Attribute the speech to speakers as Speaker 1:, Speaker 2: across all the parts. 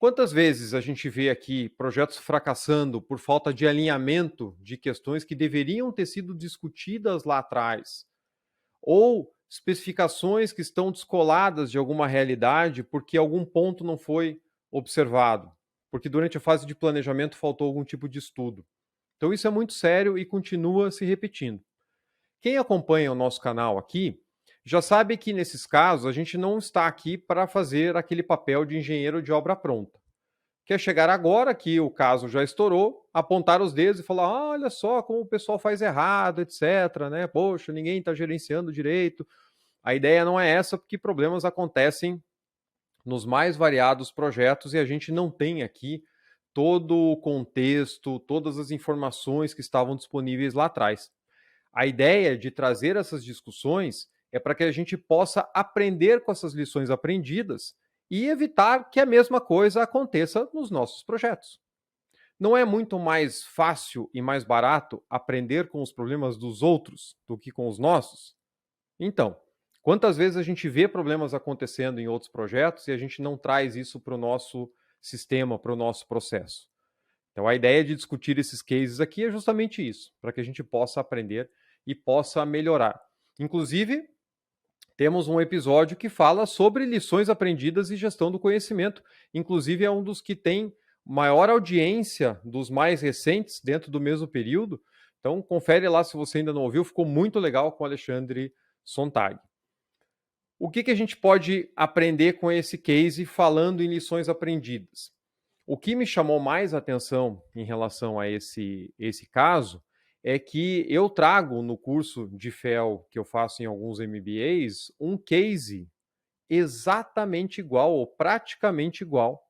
Speaker 1: Quantas vezes a gente vê aqui projetos fracassando por falta de alinhamento de questões que deveriam ter sido discutidas lá atrás? Ou especificações que estão descoladas de alguma realidade porque algum ponto não foi observado, porque durante a fase de planejamento faltou algum tipo de estudo. Então isso é muito sério e continua se repetindo. Quem acompanha o nosso canal aqui já sabe que nesses casos a gente não está aqui para fazer aquele papel de engenheiro de obra pronta. Quer chegar agora que o caso já estourou, apontar os dedos e falar: ah, olha só como o pessoal faz errado, etc. Né? Poxa, ninguém está gerenciando direito. A ideia não é essa, porque problemas acontecem nos mais variados projetos e a gente não tem aqui todo o contexto, todas as informações que estavam disponíveis lá atrás. A ideia de trazer essas discussões é para que a gente possa aprender com essas lições aprendidas e evitar que a mesma coisa aconteça nos nossos projetos. Não é muito mais fácil e mais barato aprender com os problemas dos outros do que com os nossos? Então, quantas vezes a gente vê problemas acontecendo em outros projetos e a gente não traz isso para o nosso sistema, para o nosso processo? Então, a ideia de discutir esses cases aqui é justamente isso, para que a gente possa aprender e possa melhorar. Inclusive, temos um episódio que fala sobre lições aprendidas e gestão do conhecimento. Inclusive, é um dos que tem maior audiência dos mais recentes dentro do mesmo período. Então, confere lá se você ainda não ouviu, ficou muito legal com o Alexandre Sontag. O que a gente pode aprender com esse case falando em lições aprendidas? O que me chamou mais atenção em relação a esse caso é que eu trago no curso de FEL que eu faço em alguns MBAs um case exatamente igual ou praticamente igual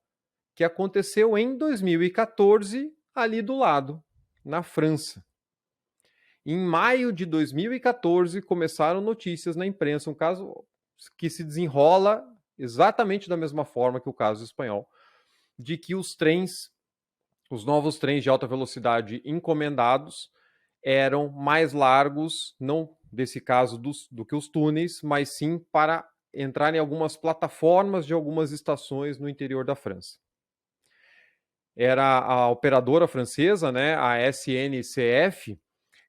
Speaker 1: que aconteceu em 2014 ali do lado, na França. Em maio de 2014 começaram notícias na imprensa, um caso que se desenrola exatamente da mesma forma que o caso espanhol, de que os novos trens de alta velocidade encomendados eram mais largos, não desse caso do que os túneis, mas sim para entrar em algumas plataformas de algumas estações no interior da França. Era a operadora francesa, né, a SNCF,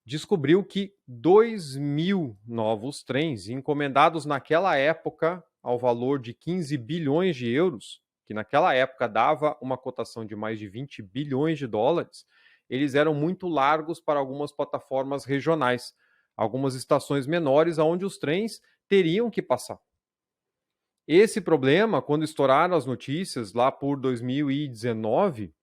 Speaker 1: descobriu que 2.000 novos trens encomendados naquela época ao valor de 15 bilhões de euros, que naquela época dava uma cotação de mais de 20 bilhões de dólares, eles eram muito largos para algumas plataformas regionais, algumas estações menores onde os trens teriam que passar. Esse problema, quando estouraram as notícias lá por 2019,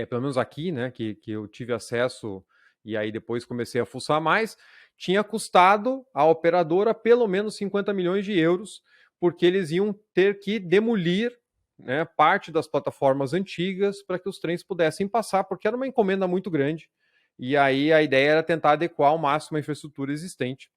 Speaker 1: pelo menos aqui, né, que eu tive acesso e aí depois comecei a fuçar mais, tinha custado à operadora pelo menos 50 milhões de euros, porque eles iam ter que demolir, né, parte das plataformas antigas para que os trens pudessem passar, porque era uma encomenda muito grande. E aí a ideia era tentar adequar ao máximo a infraestrutura existente.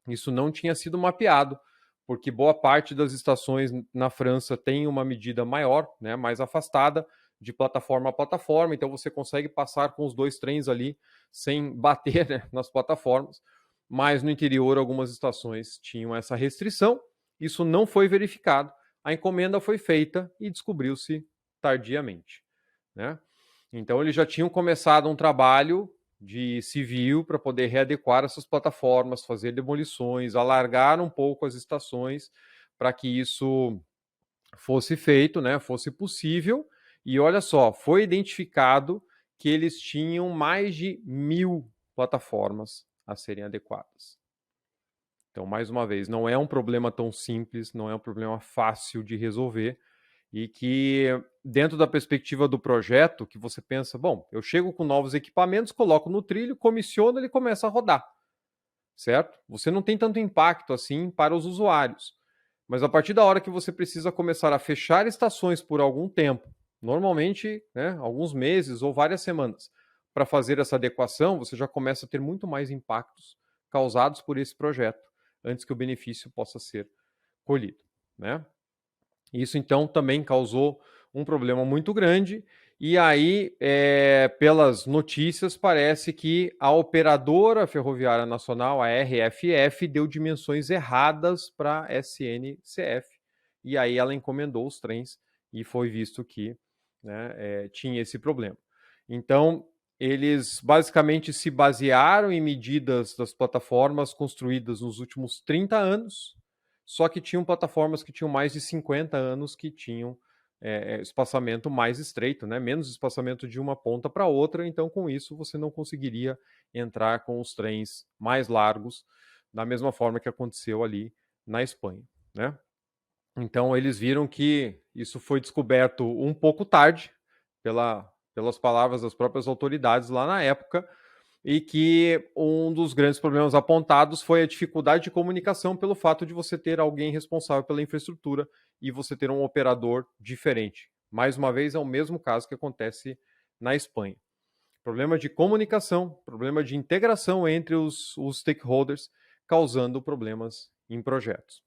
Speaker 1: Isso não tinha sido mapeado, porque boa parte das estações na França tem uma medida maior, né, mais afastada, de plataforma a plataforma, então você consegue passar com os dois trens ali sem bater, né, nas plataformas, mas no interior algumas estações tinham essa restrição, isso não foi verificado, a encomenda foi feita e descobriu-se tardiamente, né? Então eles já tinham começado um trabalho de civil para poder readequar essas plataformas, fazer demolições, alargar um pouco as estações para que isso fosse feito, né, fosse possível. E olha só, foi identificado que eles tinham mais de 1.000 plataformas a serem adequadas. Então, mais uma vez, não é um problema tão simples, não é um problema fácil de resolver e que, dentro da perspectiva do projeto, que você pensa, bom, eu chego com novos equipamentos, coloco no trilho, comissiono, ele começa a rodar, certo? Você não tem tanto impacto assim para os usuários. Mas a partir da hora que você precisa começar a fechar estações por algum tempo, normalmente, né, alguns meses ou várias semanas, para fazer essa adequação, você já começa a ter muito mais impactos causados por esse projeto, antes que o benefício possa ser colhido, né? Isso, então, também causou um problema muito grande. E aí, pelas notícias, parece que a Operadora Ferroviária Nacional, a RFF, deu dimensões erradas para a SNCF. E aí ela encomendou os trens e foi visto que, né, tinha esse problema. Então, eles basicamente se basearam em medidas das plataformas construídas nos últimos 30 anos, só que tinham plataformas que tinham mais de 50 anos que tinham espaçamento mais estreito, né? Menos espaçamento de uma ponta para outra, então com isso você não conseguiria entrar com os trens mais largos, da mesma forma que aconteceu ali na Espanha, né? Então eles viram que isso foi descoberto um pouco tarde, pelas palavras das próprias autoridades lá na época, e que um dos grandes problemas apontados foi a dificuldade de comunicação pelo fato de você ter alguém responsável pela infraestrutura e você ter um operador diferente. Mais uma vez, é o mesmo caso que acontece na Espanha. Problema de comunicação, problema de integração entre os stakeholders, causando problemas em projetos.